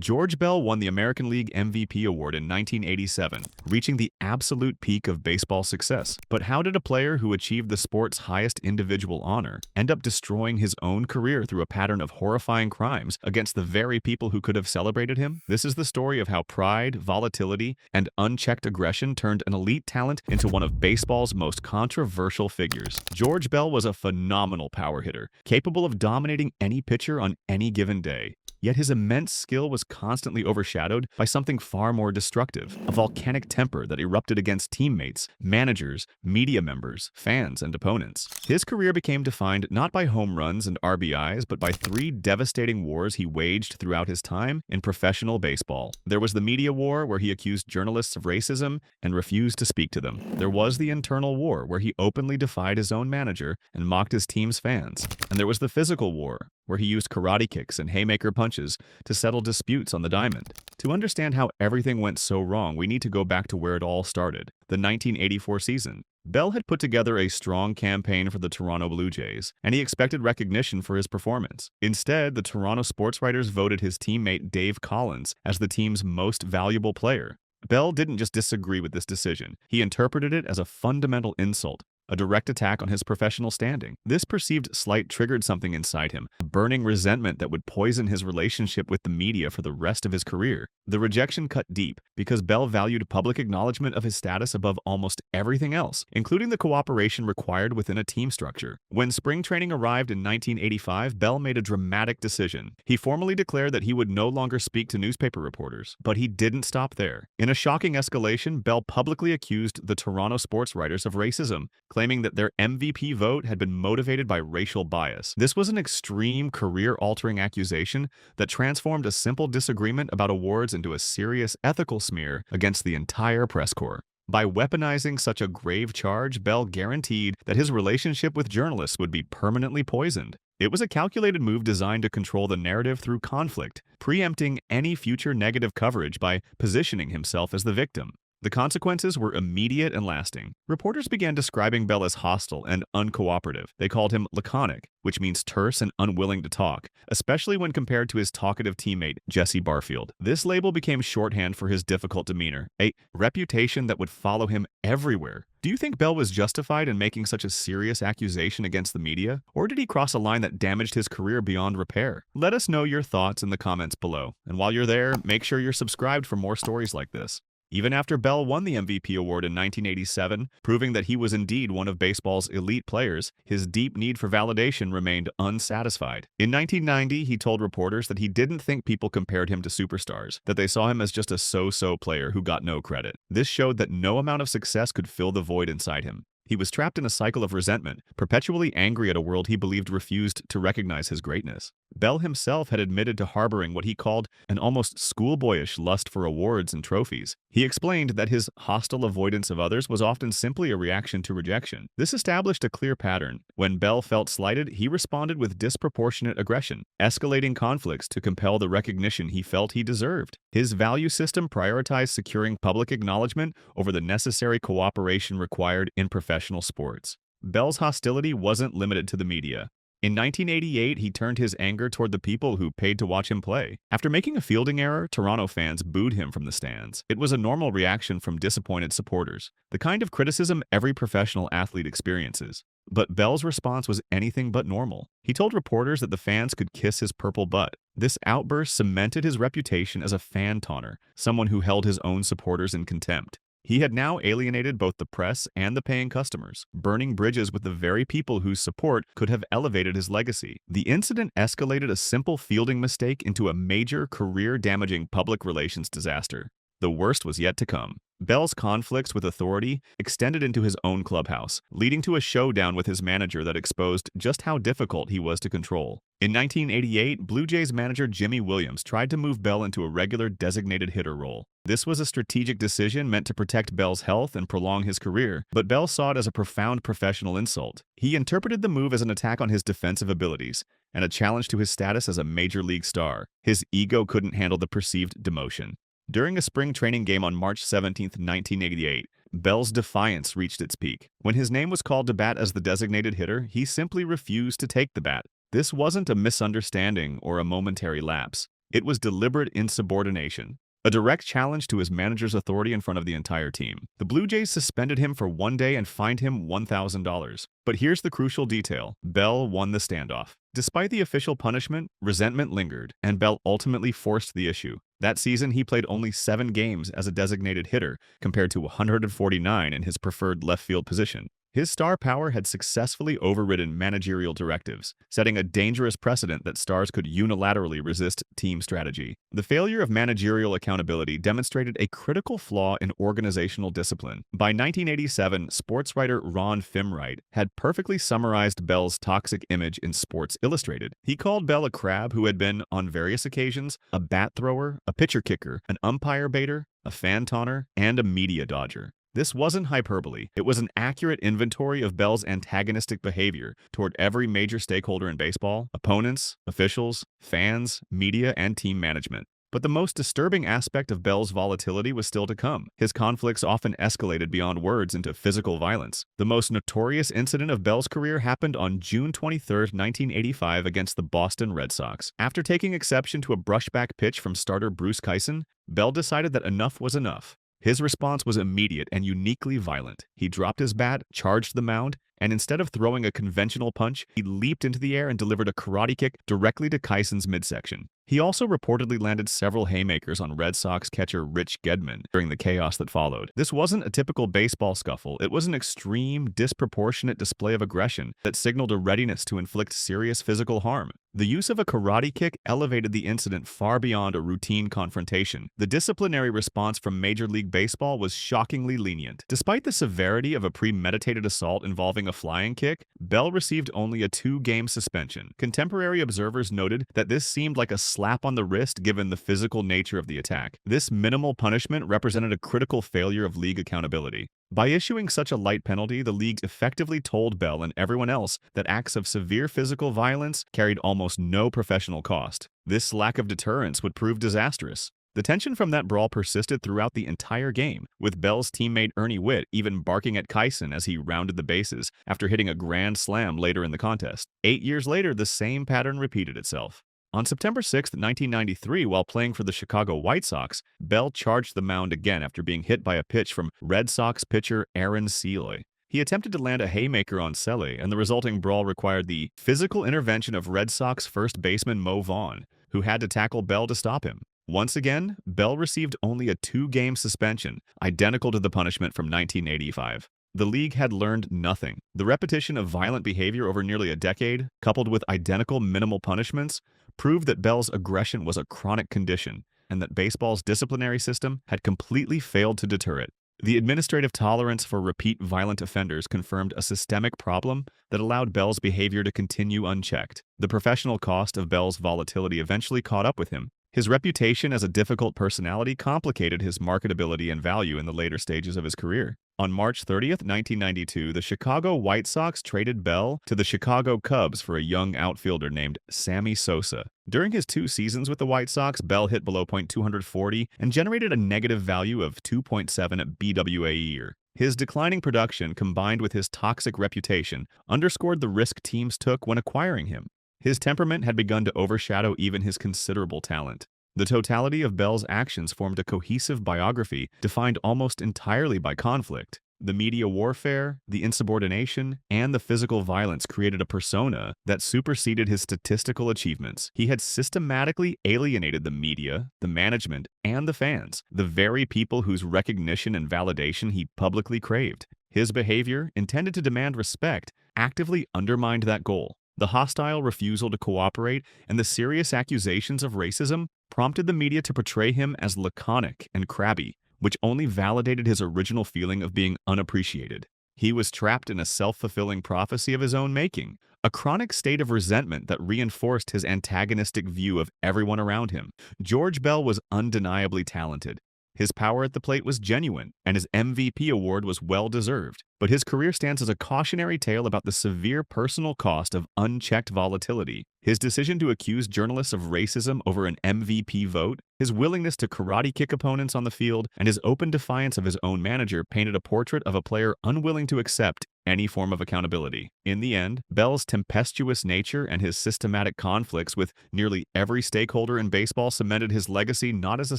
George Bell won the American League MVP award in 1987, reaching the absolute peak of baseball success. But how did a player who achieved the sport's highest individual honor end up destroying his own career through a pattern of horrifying crimes against the very people who could have celebrated him? This is the story of how pride, volatility, and unchecked aggression turned an elite talent into one of baseball's most controversial figures. George Bell was a phenomenal power hitter, capable of dominating any pitcher on any given day. Yet his immense skill was constantly overshadowed by something far more destructive, a volcanic temper that erupted against teammates, managers, media members, fans, and opponents. His career became defined not by home runs and RBIs, but by three devastating wars he waged throughout his time in professional baseball. There was the media war, where he accused journalists of racism and refused to speak to them. There was the internal war, where he openly defied his own manager and mocked his team's fans. And there was the physical war, where he used karate kicks and haymaker punches to settle disputes on the diamond. To understand how everything went so wrong, we need to go back to where it all started, the 1984 season. Bell had put together a strong campaign for the Toronto Blue Jays, and he expected recognition for his performance. Instead, the Toronto sports writers voted his teammate Dave Collins as the team's most valuable player. Bell didn't just disagree with this decision, he interpreted it as a fundamental insult, a direct attack on his professional standing. This perceived slight triggered something inside him, a burning resentment that would poison his relationship with the media for the rest of his career. The rejection cut deep because Bell valued public acknowledgement of his status above almost everything else, including the cooperation required within a team structure. When spring training arrived in 1985, Bell made a dramatic decision. He formally declared that he would no longer speak to newspaper reporters. But he didn't stop there. In a shocking escalation, Bell publicly accused the Toronto sports writers of racism, claiming that their MVP vote had been motivated by racial bias. This was an extreme, career-altering accusation that transformed a simple disagreement about awards into a serious ethical smear against the entire press corps. By weaponizing such a grave charge, Bell guaranteed that his relationship with journalists would be permanently poisoned. It was a calculated move designed to control the narrative through conflict, preempting any future negative coverage by positioning himself as the victim. The consequences were immediate and lasting. Reporters began describing Bell as hostile and uncooperative. They called him laconic, which means terse and unwilling to talk, especially when compared to his talkative teammate, Jesse Barfield. This label became shorthand for his difficult demeanor, a reputation that would follow him everywhere. Do you think Bell was justified in making such a serious accusation against the media? Or did he cross a line that damaged his career beyond repair? Let us know your thoughts in the comments below. And while you're there, make sure you're subscribed for more stories like this. Even after Bell won the MVP award in 1987, proving that he was indeed one of baseball's elite players, his deep need for validation remained unsatisfied. In 1990, he told reporters that he didn't think people compared him to superstars, that they saw him as just a so-so player who got no credit. This showed that no amount of success could fill the void inside him. He was trapped in a cycle of resentment, perpetually angry at a world he believed refused to recognize his greatness. Bell himself had admitted to harboring what he called an almost schoolboyish lust for awards and trophies. He explained that his hostile avoidance of others was often simply a reaction to rejection. This established a clear pattern. When Bell felt slighted, he responded with disproportionate aggression, escalating conflicts to compel the recognition he felt he deserved. His value system prioritized securing public acknowledgement over the necessary cooperation required in professional sports. Bell's hostility wasn't limited to the media. In 1988, he turned his anger toward the people who paid to watch him play. After making a fielding error, Toronto fans booed him from the stands. It was a normal reaction from disappointed supporters, the kind of criticism every professional athlete experiences. But Bell's response was anything but normal. He told reporters that the fans could kiss his purple butt. This outburst cemented his reputation as a fan taunter, someone who held his own supporters in contempt. He had now alienated both the press and the paying customers, burning bridges with the very people whose support could have elevated his legacy. The incident escalated a simple fielding mistake into a major, career-damaging public relations disaster. The worst was yet to come. Bell's conflicts with authority extended into his own clubhouse, leading to a showdown with his manager that exposed just how difficult he was to control. In 1988, Blue Jays manager Jimmy Williams tried to move Bell into a regular designated hitter role. This was a strategic decision meant to protect Bell's health and prolong his career, but Bell saw it as a profound professional insult. He interpreted the move as an attack on his defensive abilities and a challenge to his status as a major league star. His ego couldn't handle the perceived demotion. During a spring training game on March 17, 1988, Bell's defiance reached its peak. When his name was called to bat as the designated hitter, he simply refused to take the bat. This wasn't a misunderstanding or a momentary lapse. It was deliberate insubordination, a direct challenge to his manager's authority in front of the entire team. The Blue Jays suspended him for 1 day and fined him $1,000. But here's the crucial detail. Bell won the standoff. Despite the official punishment, resentment lingered, and Bell ultimately forced the issue. That season, he played only 7 games as a designated hitter, compared to 149 in his preferred left field position. His star power had successfully overridden managerial directives, setting a dangerous precedent that stars could unilaterally resist team strategy. The failure of managerial accountability demonstrated a critical flaw in organizational discipline. By 1987, sports writer Ron Fimwright had perfectly summarized Bell's toxic image in Sports Illustrated. He called Bell a crab who had been, on various occasions, a bat thrower, a pitcher kicker, an umpire baiter, a fan taunter, and a media dodger. This wasn't hyperbole. It was an accurate inventory of Bell's antagonistic behavior toward every major stakeholder in baseball: opponents, officials, fans, media, and team management. But the most disturbing aspect of Bell's volatility was still to come. His conflicts often escalated beyond words into physical violence. The most notorious incident of Bell's career happened on June 23, 1985 against the Boston Red Sox. After taking exception to a brushback pitch from starter Bruce Kyson, Bell decided that enough was enough. His response was immediate and uniquely violent. He dropped his bat, charged the mound, and instead of throwing a conventional punch, he leaped into the air and delivered a karate kick directly to Kyson's midsection. He also reportedly landed several haymakers on Red Sox catcher Rich Gedman during the chaos that followed. This wasn't a typical baseball scuffle. It was an extreme, disproportionate display of aggression that signaled a readiness to inflict serious physical harm. The use of a karate kick elevated the incident far beyond a routine confrontation. The disciplinary response from Major League Baseball was shockingly lenient. Despite the severity of a premeditated assault involving a flying kick, Bell received only a 2-game suspension. Contemporary observers noted that this seemed like a slap on the wrist given the physical nature of the attack. This minimal punishment represented a critical failure of league accountability. By issuing such a light penalty, the league effectively told Bell and everyone else that acts of severe physical violence carried almost no professional cost. This lack of deterrence would prove disastrous. The tension from that brawl persisted throughout the entire game, with Bell's teammate Ernie Whitt even barking at Kyson as he rounded the bases after hitting a grand slam later in the contest. 8 years later, the same pattern repeated itself. On September 6, 1993, while playing for the Chicago White Sox, Bell charged the mound again after being hit by a pitch from Red Sox pitcher Aaron Sele. He attempted to land a haymaker on Sele, and the resulting brawl required the physical intervention of Red Sox first baseman Mo Vaughn, who had to tackle Bell to stop him. Once again, Bell received only a 2-game suspension, identical to the punishment from 1985. The league had learned nothing. The repetition of violent behavior over nearly a decade, coupled with identical minimal punishments, proved that Bell's aggression was a chronic condition and that baseball's disciplinary system had completely failed to deter it. The administrative tolerance for repeat violent offenders confirmed a systemic problem that allowed Bell's behavior to continue unchecked. The professional cost of Bell's volatility eventually caught up with him. His reputation as a difficult personality complicated his marketability and value in the later stages of his career. On March 30, 1992, the Chicago White Sox traded Bell to the Chicago Cubs for a young outfielder named Sammy Sosa. During his 2 seasons with the White Sox, Bell hit below .240 and generated a negative value of 2.7 BWA a year. His declining production, combined with his toxic reputation, underscored the risk teams took when acquiring him. His temperament had begun to overshadow even his considerable talent. The totality of Bell's actions formed a cohesive biography defined almost entirely by conflict. The media warfare, the insubordination, and the physical violence created a persona that superseded his statistical achievements. He had systematically alienated the media, the management, and the fans, the very people whose recognition and validation he publicly craved. His behavior, intended to demand respect, actively undermined that goal. The hostile refusal to cooperate and the serious accusations of racism prompted the media to portray him as laconic and crabby, which only validated his original feeling of being unappreciated. He was trapped in a self-fulfilling prophecy of his own making, a chronic state of resentment that reinforced his antagonistic view of everyone around him. George Bell was undeniably talented. His power at the plate was genuine, and his MVP award was well-deserved. But but his career stands as a cautionary tale about the severe personal cost of unchecked volatility. His decision to accuse journalists of racism over an MVP vote, his willingness to karate kick opponents on the field, and his open defiance of his own manager painted a portrait of a player unwilling to accept any form of accountability. In the end, Bell's tempestuous nature and his systematic conflicts with nearly every stakeholder in baseball cemented his legacy not as a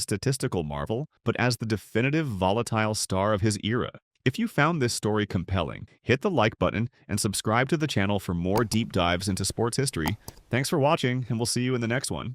statistical marvel, but as the definitive volatile star of his era. If you found this story compelling, hit the like button and subscribe to the channel for more deep dives into sports history. Thanks for watching, and we'll see you in the next one.